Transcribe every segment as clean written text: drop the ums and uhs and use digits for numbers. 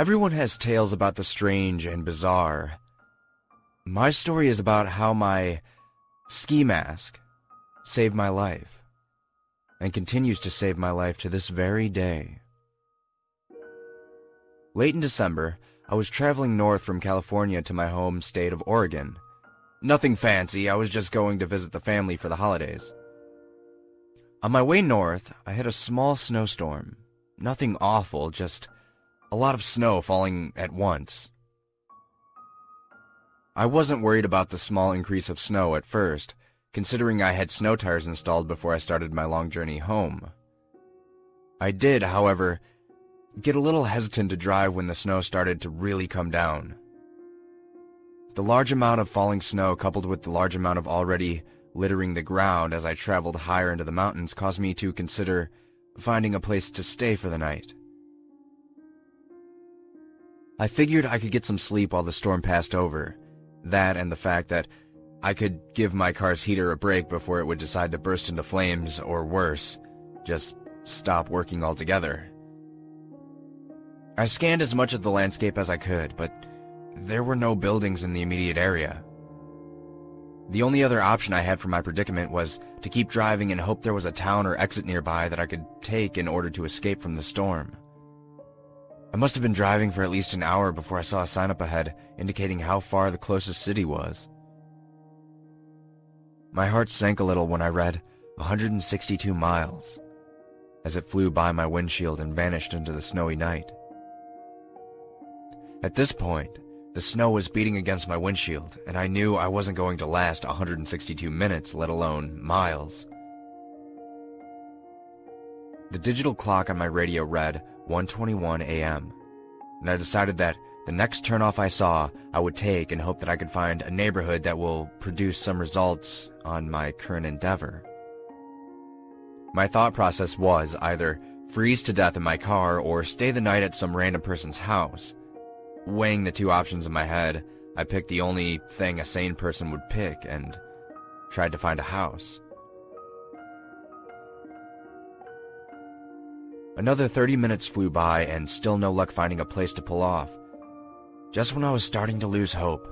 Everyone has tales about the strange and bizarre. My story is about how my ski mask saved my life, and continues to save my life to this very day. Late in December, I was traveling north from California to my home state of Oregon. Nothing fancy, I was just going to visit the family for the holidays. On my way north, I hit a small snowstorm. Nothing awful, just a lot of snow falling at once. I wasn't worried about the small increase of snow at first, considering I had snow tires installed before I started my long journey home. I did, however, get a little hesitant to drive when the snow started to really come down. The large amount of falling snow, coupled with the large amount of already littering the ground as I traveled higher into the mountains, caused me to consider finding a place to stay for the night. I figured I could get some sleep while the storm passed over. That and the fact that I could give my car's heater a break before it would decide to burst into flames, or worse, just stop working altogether. I scanned as much of the landscape as I could, but there were no buildings in the immediate area. The only other option I had for my predicament was to keep driving and hope there was a town or exit nearby that I could take in order to escape from the storm. I must have been driving for at least an hour before I saw a sign up ahead indicating how far the closest city was. My heart sank a little when I read 162 miles, as it flew by my windshield and vanished into the snowy night. At this point, the snow was beating against my windshield, and I knew I wasn't going to last 162 minutes, let alone miles. The digital clock on my radio read 1:21 a.m., and I decided that the next turnoff I saw, I would take and hope that I could find a neighborhood that will produce some results on my current endeavor. My thought process was either freeze to death in my car or stay the night at some random person's house. Weighing the two options in my head, I picked the only thing a sane person would pick and tried to find a house. Another 30 minutes flew by and still no luck finding a place to pull off. Just when I was starting to lose hope,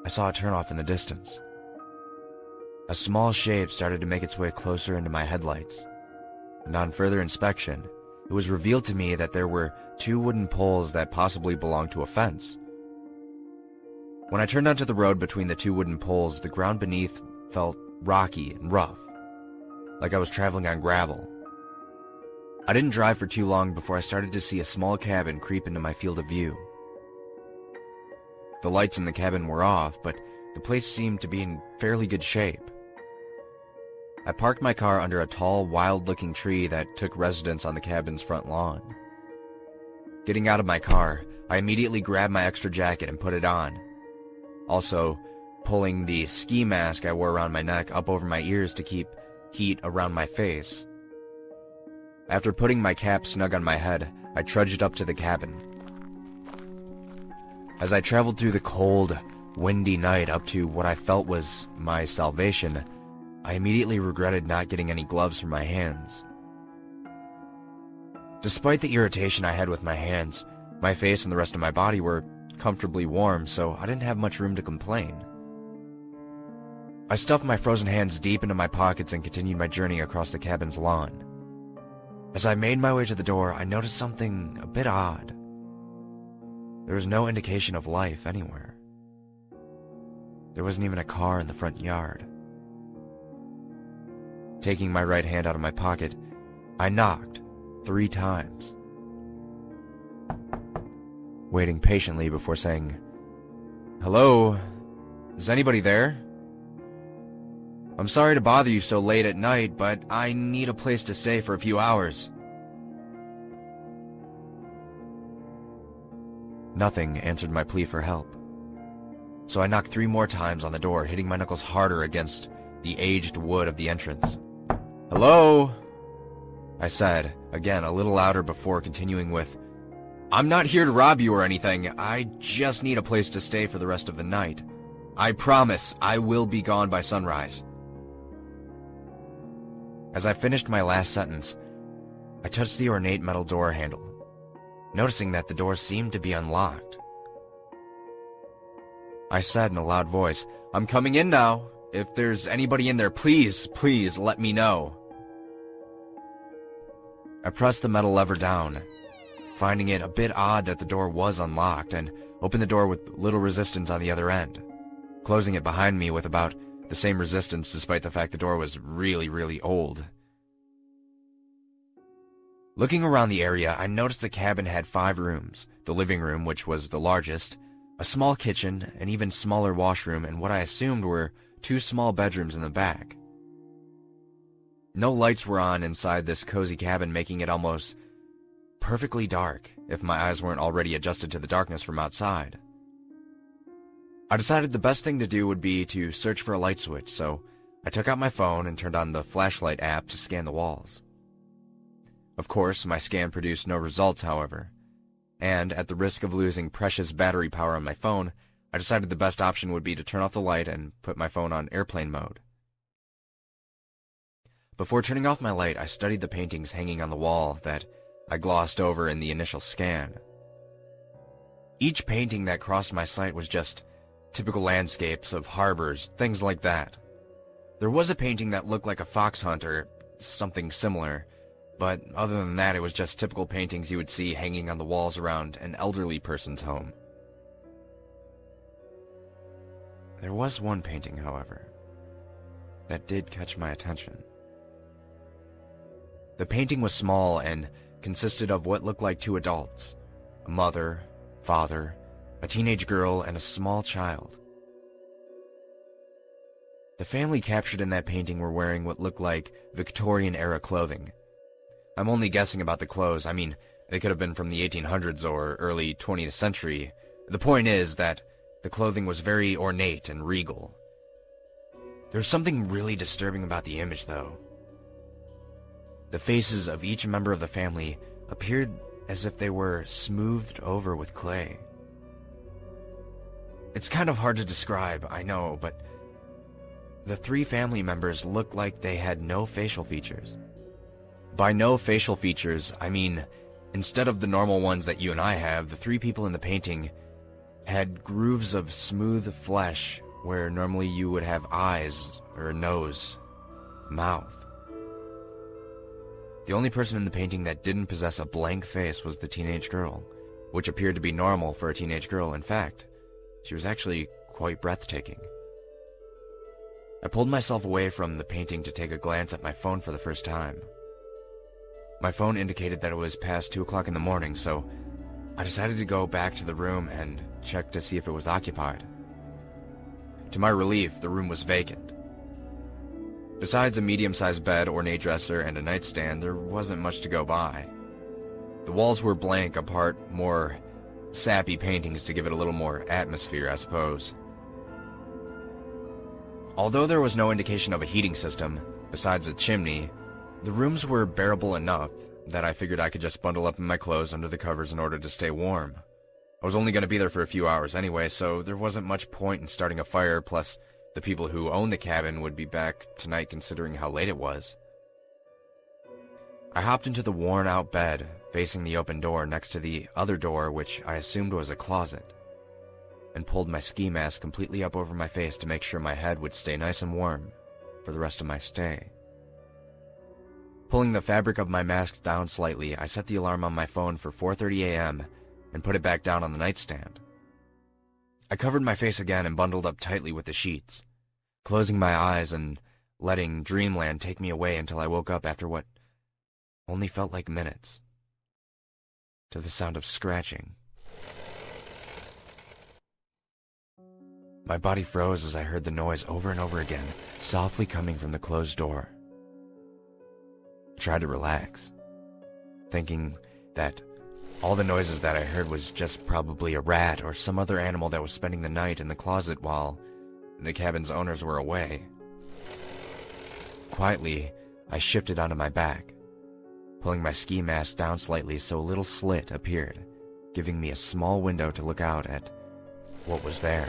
I saw a turnoff in the distance. A small shape started to make its way closer into my headlights, and on further inspection, it was revealed to me that there were two wooden poles that possibly belonged to a fence. When I turned onto the road between the two wooden poles, the ground beneath felt rocky and rough, like I was traveling on gravel. I didn't drive for too long before I started to see a small cabin creep into my field of view. The lights in the cabin were off, but the place seemed to be in fairly good shape. I parked my car under a tall, wild-looking tree that took residence on the cabin's front lawn. Getting out of my car, I immediately grabbed my extra jacket and put it on, also pulling the ski mask I wore around my neck up over my ears to keep heat around my face. After putting my cap snug on my head, I trudged up to the cabin. As I traveled through the cold, windy night up to what I felt was my salvation, I immediately regretted not getting any gloves for my hands. Despite the irritation I had with my hands, my face and the rest of my body were comfortably warm, so I didn't have much room to complain. I stuffed my frozen hands deep into my pockets and continued my journey across the cabin's lawn. As I made my way to the door, I noticed something a bit odd. There was no indication of life anywhere. There wasn't even a car in the front yard. Taking my right hand out of my pocket, I knocked 3 times, waiting patiently before saying, "Hello? Is anybody there? I'm sorry to bother you so late at night, but I need a place to stay for a few hours." Nothing answered my plea for help, so I knocked 3 more times on the door, hitting my knuckles harder against the aged wood of the entrance. "Hello?" I said, again a little louder before continuing with, "I'm not here to rob you or anything. I just need a place to stay for the rest of the night. I promise I will be gone by sunrise." As I finished my last sentence, I touched the ornate metal door handle. noticing that the door seemed to be unlocked. I said in a loud voice, "I'm coming in now. If there's anybody in there, please let me know." I pressed the metal lever down, finding it a bit odd that the door was unlocked, and opened the door with little resistance on the other end, closing it behind me with about the same resistance despite the fact the door was really old. Looking around the area, I noticed the cabin had 5 rooms, the living room, which was the largest, a small kitchen, an even smaller washroom, and what I assumed were 2 small bedrooms in the back. No lights were on inside this cozy cabin, making it almost perfectly dark if my eyes weren't already adjusted to the darkness from outside. I decided the best thing to do would be to search for a light switch, so I took out my phone and turned on the flashlight app to scan the walls. Of course, my scan produced no results, however, and at the risk of losing precious battery power on my phone, I decided the best option would be to turn off the light and put my phone on airplane mode. Before turning off my light, I studied the paintings hanging on the wall that I glossed over in the initial scan. Each painting that crossed my sight was just typical landscapes of harbors, things like that. There was a painting that looked like a fox hunt or something similar, but other than that, it was just typical paintings you would see hanging on the walls around an elderly person's home. There was one painting, however, that did catch my attention. The painting was small and consisted of what looked like 2 adults, a mother, father, a teenage girl, and a small child. The family captured in that painting were wearing what looked like Victorian-era clothing. I'm only guessing about the clothes. I mean, they could have been from the 1800s or early 20th century. The point is that the clothing was very ornate and regal. There was something really disturbing about the image, though. The faces of each member of the family appeared as if they were smoothed over with clay. It's kind of hard to describe, I know, but the 3 family members looked like they had no facial features. By no facial features, I mean, instead of the normal ones that you and I have, the 3 people in the painting had grooves of smooth flesh where normally you would have eyes or a nose, a mouth. The only person in the painting that didn't possess a blank face was the teenage girl, which appeared to be normal for a teenage girl. In fact, she was actually quite breathtaking. I pulled myself away from the painting to take a glance at my phone for the first time. My phone indicated that it was past 2 o'clock in the morning, so I decided to go back to the room and check to see if it was occupied. To my relief, the room was vacant. Besides a medium-sized bed, ornate dresser, and a nightstand, there wasn't much to go by. The walls were blank, apart more sappy paintings to give it a little more atmosphere, I suppose. Although there was no indication of a heating system, besides a chimney, the rooms were bearable enough that I figured I could just bundle up in my clothes under the covers in order to stay warm. I was only going to be there for a few hours anyway, so there wasn't much point in starting a fire, plus the people who owned the cabin would be back tonight considering how late it was. I hopped into the worn-out bed, facing the open door next to the other door, which I assumed was a closet, and pulled my ski mask completely up over my face to make sure my head would stay nice and warm for the rest of my stay. Pulling the fabric of my mask down slightly, I set the alarm on my phone for 4:30 a.m. and put it back down on the nightstand. I covered my face again and bundled up tightly with the sheets, closing my eyes and letting dreamland take me away until I woke up after what only felt like minutes, to the sound of scratching. My body froze as I heard the noise over and over again, softly coming from the closed door. I tried to relax, thinking that all the noises that I heard was just probably a rat or some other animal that was spending the night in the closet while the cabin's owners were away. Quietly, I shifted onto my back, pulling my ski mask down slightly so a little slit appeared, giving me a small window to look out at what was there.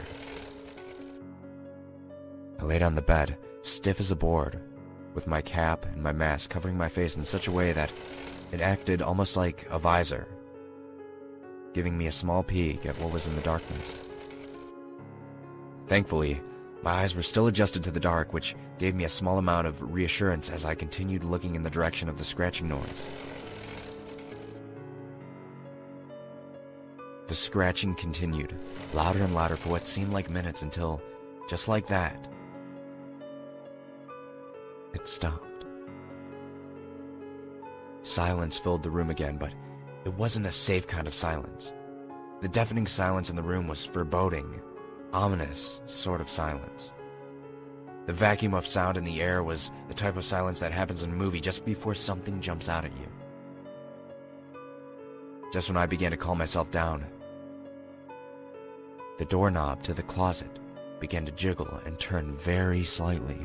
I laid on the bed, stiff as a board, with my cap and my mask covering my face in such a way that it acted almost like a visor. giving me a small peek at what was in the darkness. Thankfully, my eyes were still adjusted to the dark, which gave me a small amount of reassurance as I continued looking in the direction of the scratching noise. The scratching continued, louder and louder for what seemed like minutes until, just like that, it stopped. Silence filled the room again, but it wasn't a safe kind of silence. The deafening silence in the room was foreboding, ominous sort of silence. The vacuum of sound in the air was the type of silence that happens in a movie just before something jumps out at you. Just when I began to calm myself down, the doorknob to the closet began to jiggle and turn very slightly.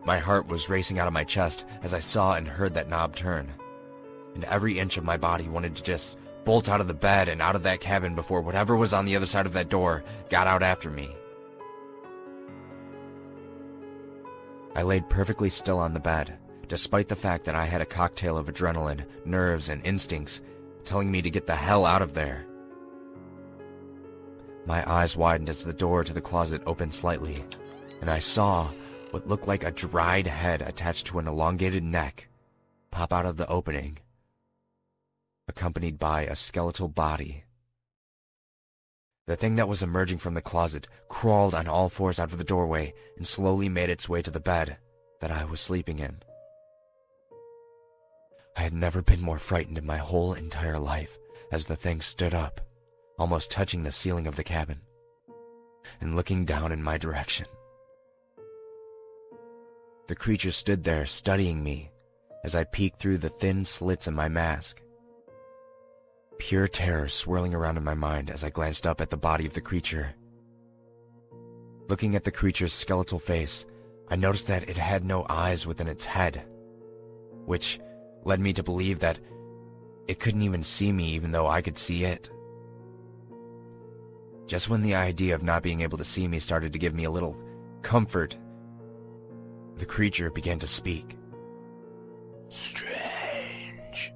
My heart was racing out of my chest as I saw and heard that knob turn, and every inch of my body wanted to just bolt out of the bed and out of that cabin before whatever was on the other side of that door got out after me. I laid perfectly still on the bed, despite the fact that I had a cocktail of adrenaline, nerves, and instincts telling me to get the hell out of there. My eyes widened as the door to the closet opened slightly, and I saw what looked like a dried head attached to an elongated neck pop out of the opening, accompanied by a skeletal body. The thing that was emerging from the closet crawled on all fours out of the doorway and slowly made its way to the bed that I was sleeping in. I had never been more frightened in my whole entire life as the thing stood up, almost touching the ceiling of the cabin, and looking down in my direction. The creature stood there studying me as I peeked through the thin slits in my mask. Pure terror swirling around in my mind as I glanced up at the body of the creature. Looking at the creature's skeletal face, I noticed that it had no eyes within its head, which led me to believe that it couldn't even see me even though I could see it. Just when the idea of not being able to see me started to give me a little comfort, the creature began to speak. "Strange,"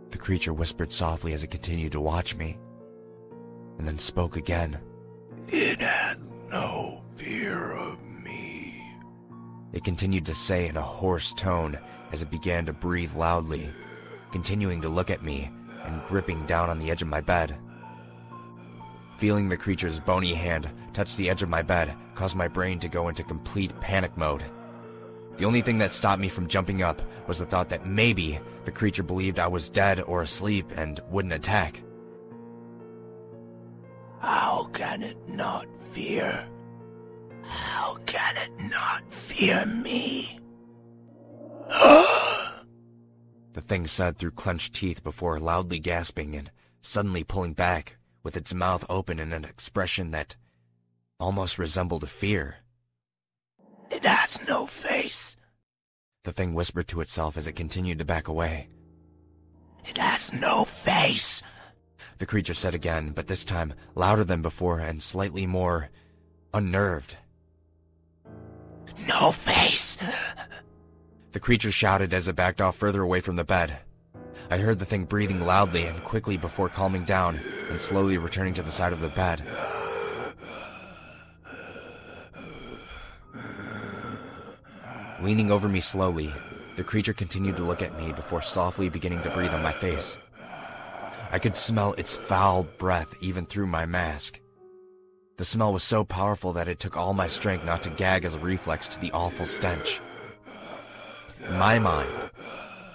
the creature whispered softly as it continued to watch me, and then spoke again. "It had no fear of me," it continued to say in a hoarse tone as it began to breathe loudly, continuing to look at me and gripping down on the edge of my bed. Feeling the creature's bony hand touch the edge of my bed caused my brain to go into complete panic mode. The only thing that stopped me from jumping up was the thought that maybe the creature believed I was dead or asleep and wouldn't attack. "How can it not fear? How can it not fear me?" The thing said through clenched teeth before loudly gasping and suddenly pulling back, with its mouth open in an expression that almost resembled fear. "It has no face," the thing whispered to itself as it continued to back away. "It has no face," the creature said again, but this time louder than before and slightly more unnerved. "No face," the creature shouted as it backed off further away from the bed. I heard the thing breathing loudly and quickly before calming down and slowly returning to the side of the bed. Leaning over me slowly, the creature continued to look at me before softly beginning to breathe on my face. I could smell its foul breath even through my mask. The smell was so powerful that it took all my strength not to gag as a reflex to the awful stench. In my mind,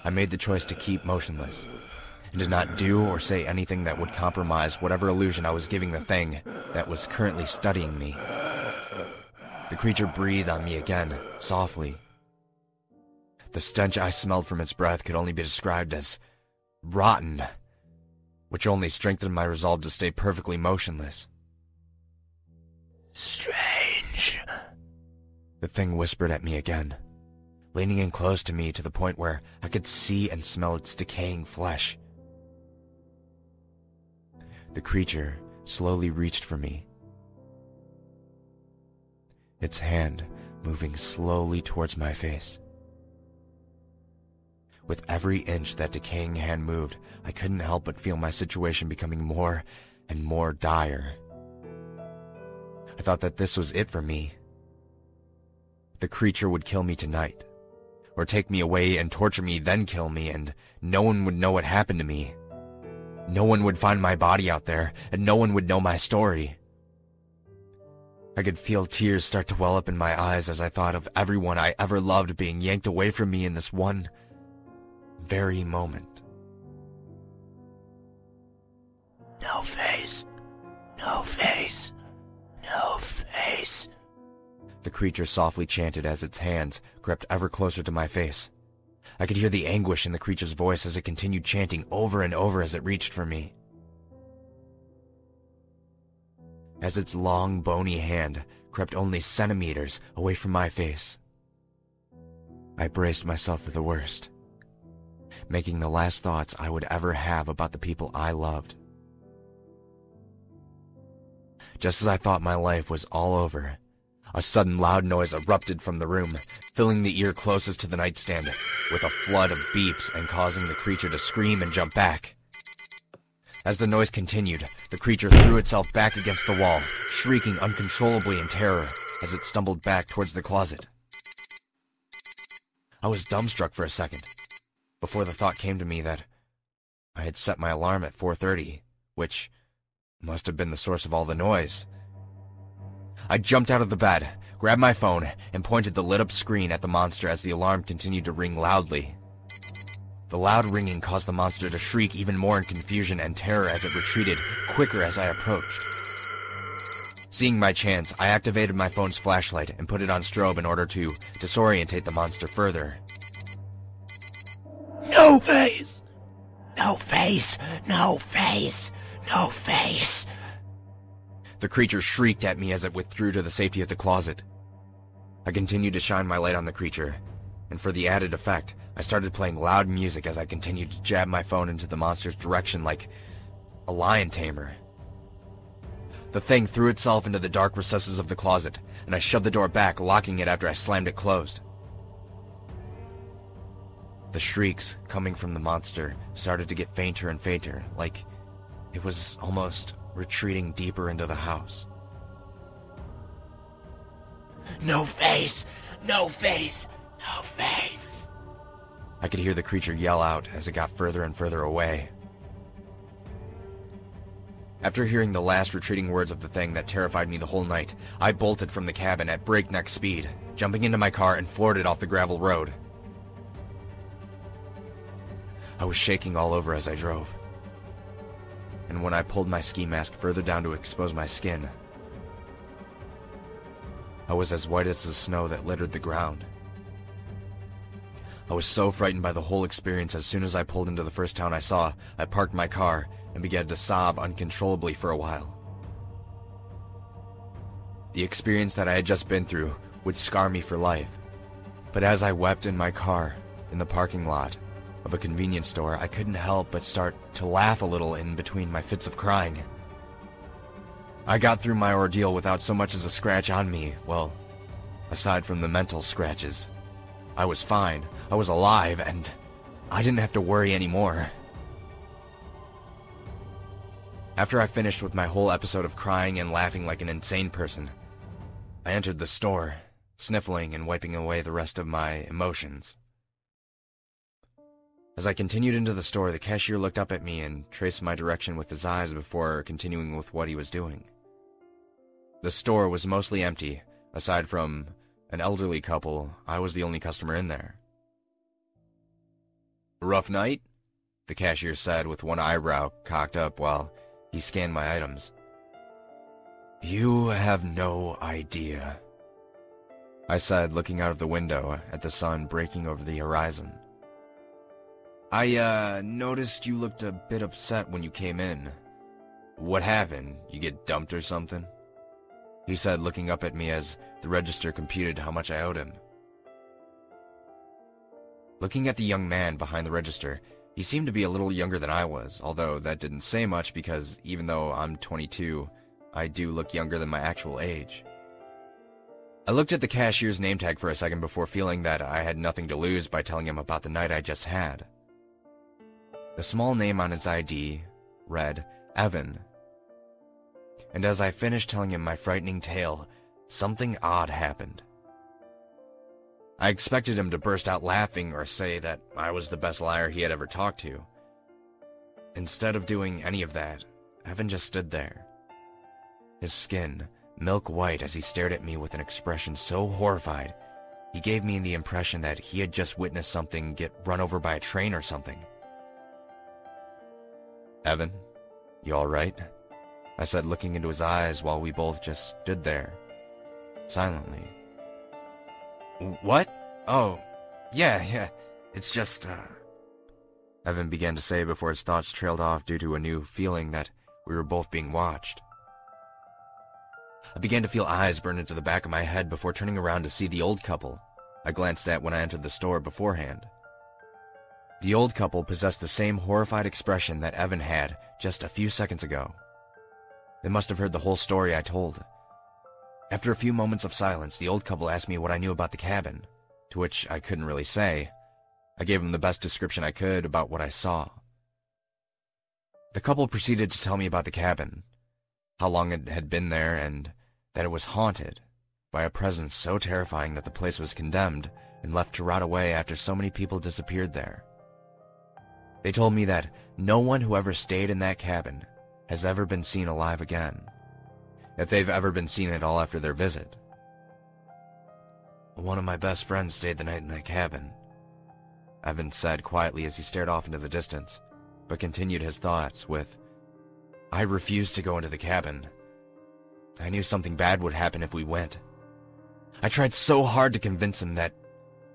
I made the choice to keep motionless, and did not do or say anything that would compromise whatever illusion I was giving the thing that was currently studying me. The creature breathed on me again, softly. The stench I smelled from its breath could only be described as rotten, which only strengthened my resolve to stay perfectly motionless. "Strange," the thing whispered at me again, leaning in close to me to the point where I could see and smell its decaying flesh. The creature slowly reached for me, its hand moving slowly towards my face. With every inch that decaying hand moved, I couldn't help but feel my situation becoming more and more dire. I thought that this was it for me. The creature would kill me tonight, or take me away and torture me, then kill me, and no one would know what happened to me. No one would find my body out there, and no one would know my story. I could feel tears start to well up in my eyes as I thought of everyone I ever loved being yanked away from me in this one very moment. No face. No face. No face. The creature softly chanted as its hands crept ever closer to my face. I could hear the anguish in the creature's voice as it continued chanting over and over as it reached for me. As its long, bony hand crept only centimeters away from my face, I braced myself for the worst, making the last thoughts I would ever have about the people I loved. Just as I thought my life was all over, a sudden loud noise erupted from the room, filling the ear closest to the nightstand with a flood of beeps and causing the creature to scream and jump back. As the noise continued, the creature threw itself back against the wall, shrieking uncontrollably in terror as it stumbled back towards the closet. I was dumbstruck for a second, before the thought came to me that I had set my alarm at 4:30, which must have been the source of all the noise. I jumped out of the bed, grabbed my phone, and pointed the lit-up screen at the monster as the alarm continued to ring loudly. The loud ringing caused the monster to shriek even more in confusion and terror as it retreated quicker as I approached. Seeing my chance, I activated my phone's flashlight and put it on strobe in order to disorientate the monster further. No face! No face! No face! No face! The creature shrieked at me as it withdrew to the safety of the closet. I continued to shine my light on the creature, and for the added effect, I started playing loud music as I continued to jab my phone into the monster's direction like a lion tamer. The thing threw itself into the dark recesses of the closet, and I shoved the door back, locking it after I slammed it closed. The shrieks coming from the monster started to get fainter and fainter, like it was almost retreating deeper into the house. No face! No face! No face! I could hear the creature yell out as it got further and further away. After hearing the last retreating words of the thing that terrified me the whole night, I bolted from the cabin at breakneck speed, jumping into my car and floored it off the gravel road. I was shaking all over as I drove, and when I pulled my ski mask further down to expose my skin, I was as white as the snow that littered the ground. I was so frightened by the whole experience. As soon as I pulled into the first town I saw, I parked my car and began to sob uncontrollably for a while. The experience that I had just been through would scar me for life, but as I wept in my car in the parking lot of a convenience store, I couldn't help but start to laugh a little in between my fits of crying. I got through my ordeal without so much as a scratch on me. Well, aside from the mental scratches, I was fine, I was alive, and I didn't have to worry anymore. After I finished with my whole episode of crying and laughing like an insane person, I entered the store, sniffling and wiping away the rest of my emotions. As I continued into the store, the cashier looked up at me and traced my direction with his eyes before continuing with what he was doing. The store was mostly empty. Aside from an elderly couple, I was the only customer in there. "Rough night?" the cashier said with one eyebrow cocked up while he scanned my items. "You have no idea," I said, looking out of the window at the sun breaking over the horizon. "I noticed you looked a bit upset when you came in. What happened? You get dumped or something?" he said, looking up at me as the register computed how much I owed him. Looking at the young man behind the register, he seemed to be a little younger than I was, although that didn't say much because even though I'm 22, I do look younger than my actual age. I looked at the cashier's name tag for a second before feeling that I had nothing to lose by telling him about the night I just had. The small name on his ID read Evan. And as I finished telling him my frightening tale, something odd happened. I expected him to burst out laughing or say that I was the best liar he had ever talked to. Instead of doing any of that, Evan just stood there. His skin milk white as he stared at me with an expression so horrified, he gave me the impression that he had just witnessed something get run over by a train or something. "Evan, you all right?" I said, looking into his eyes while we both just stood there, silently. "What? Oh, yeah, it's just, Evan began to say before his thoughts trailed off due to a new feeling that we were both being watched. I began to feel eyes burn into the back of my head before turning around to see the old couple I glanced at when I entered the store beforehand. The old couple possessed the same horrified expression that Evan had just a few seconds ago. They must have heard the whole story I told. After a few moments of silence, the old couple asked me what I knew about the cabin, to which I couldn't really say. I gave them the best description I could about what I saw. The couple proceeded to tell me about the cabin, how long it had been there, and that it was haunted by a presence so terrifying that the place was condemned and left to rot away after so many people disappeared there. They told me that no one who ever stayed in that cabin has ever been seen alive again, if they've ever been seen at all after their visit. "One of my best friends stayed the night in that cabin," Evan said quietly as he stared off into the distance, but continued his thoughts with, "I refused to go into the cabin. I knew something bad would happen if we went. I tried so hard to convince him that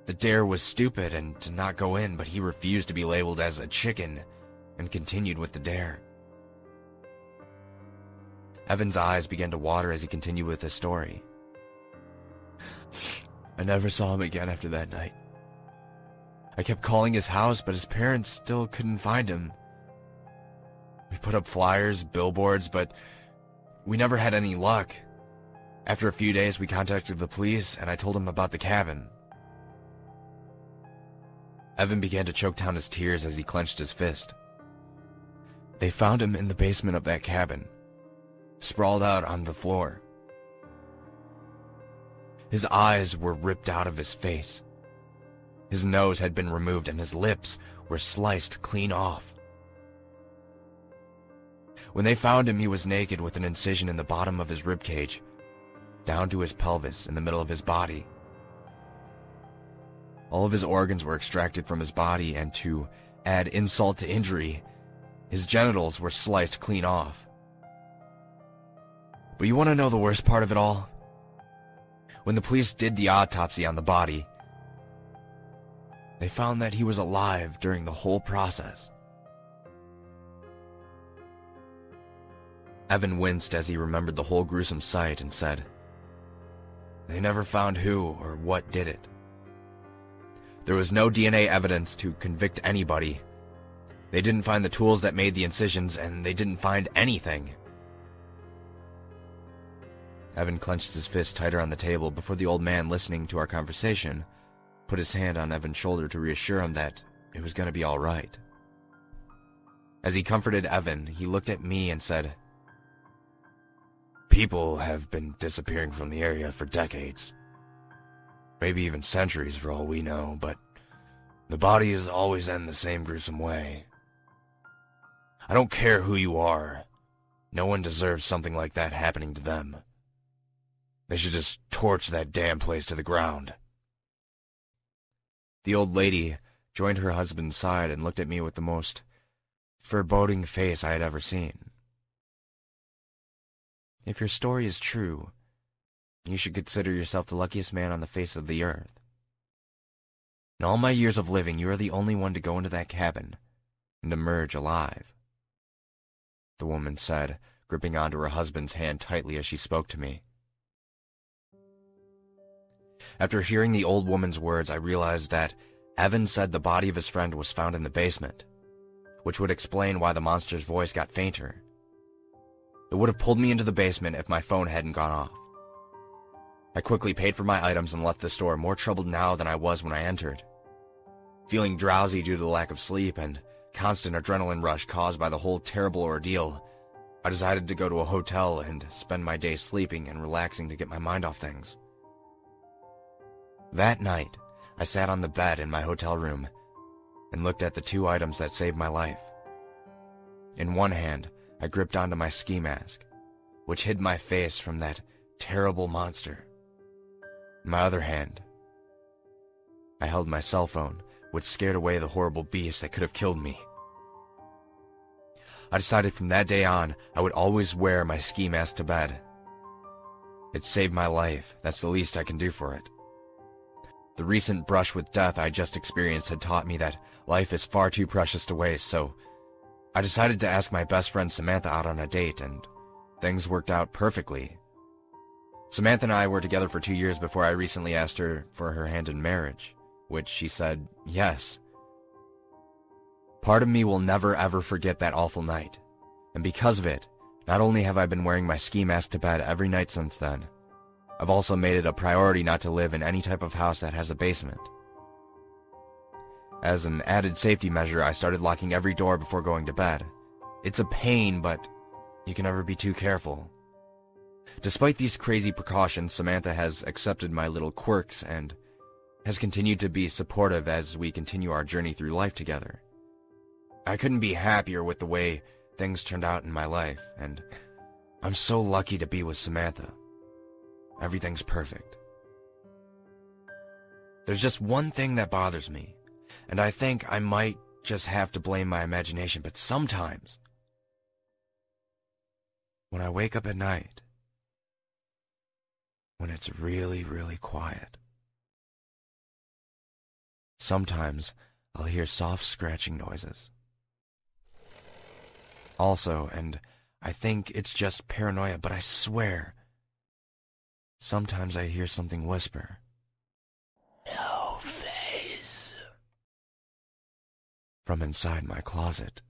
the dare was stupid and to not go in, but he refused to be labeled as a chicken and continued with the dare." Evan's eyes began to water as he continued with his story. "I never saw him again after that night. I kept calling his house, but his parents still couldn't find him. We put up flyers, billboards, but we never had any luck. After a few days, we contacted the police, and I told them about the cabin." Evan began to choke down his tears as he clenched his fist. "They found him in the basement of that cabin, sprawled out on the floor. His eyes were ripped out of his face. His nose had been removed, and his lips were sliced clean off. When they found him, he was naked with an incision in the bottom of his ribcage, down to his pelvis in the middle of his body. All of his organs were extracted from his body, and to add insult to injury, his genitals were sliced clean off. But you want to know the worst part of it all? When the police did the autopsy on the body, they found that he was alive during the whole process." Evan winced as he remembered the whole gruesome sight and said, "They never found who or what did it. There was no DNA evidence to convict anybody. They didn't find the tools that made the incisions, and they didn't find anything." Evan clenched his fist tighter on the table before the old man, listening to our conversation, put his hand on Evan's shoulder to reassure him that it was going to be all right. As he comforted Evan, he looked at me and said, "People have been disappearing from the area for decades. Maybe even centuries for all we know, but the bodies always end the same gruesome way. I don't care who you are. No one deserves something like that happening to them. They should just torch that damn place to the ground." The old lady joined her husband's side and looked at me with the most foreboding face I had ever seen. "If your story is true, you should consider yourself the luckiest man on the face of the earth. In all my years of living, you are the only one to go into that cabin and emerge alive," the woman said, gripping onto her husband's hand tightly as she spoke to me. After hearing the old woman's words, I realized that Evan said the body of his friend was found in the basement, which would explain why the monster's voice got fainter. It would have pulled me into the basement if my phone hadn't gone off. I quickly paid for my items and left the store, more troubled now than I was when I entered. Feeling drowsy due to the lack of sleep and constant adrenaline rush caused by the whole terrible ordeal, I decided to go to a hotel and spend my day sleeping and relaxing to get my mind off things. That night, I sat on the bed in my hotel room and looked at the 2 items that saved my life. In one hand, I gripped onto my ski mask, which hid my face from that terrible monster. In my other hand, I held my cell phone, which scared away the horrible beast that could have killed me. I decided from that day on, I would always wear my ski mask to bed. It saved my life. That's the least I can do for it. The recent brush with death I just experienced had taught me that life is far too precious to waste, so I decided to ask my best friend Samantha out on a date, and things worked out perfectly. Samantha and I were together for 2 years before I recently asked her for her hand in marriage, which she said yes. Part of me will never ever forget that awful night, and because of it, not only have I been wearing my ski mask to bed every night since then, I've also made it a priority not to live in any type of house that has a basement. As an added safety measure, I started locking every door before going to bed. It's a pain, but you can never be too careful. Despite these crazy precautions, Samantha has accepted my little quirks and has continued to be supportive as we continue our journey through life together. I couldn't be happier with the way things turned out in my life, and I'm so lucky to be with Samantha. Everything's perfect. There's just one thing that bothers me, and I think I might just have to blame my imagination, but sometimes, when I wake up at night, when it's really, really quiet, sometimes I'll hear soft scratching noises. Also, and I think it's just paranoia, but I swear, sometimes I hear something whisper, "No face," from inside my closet.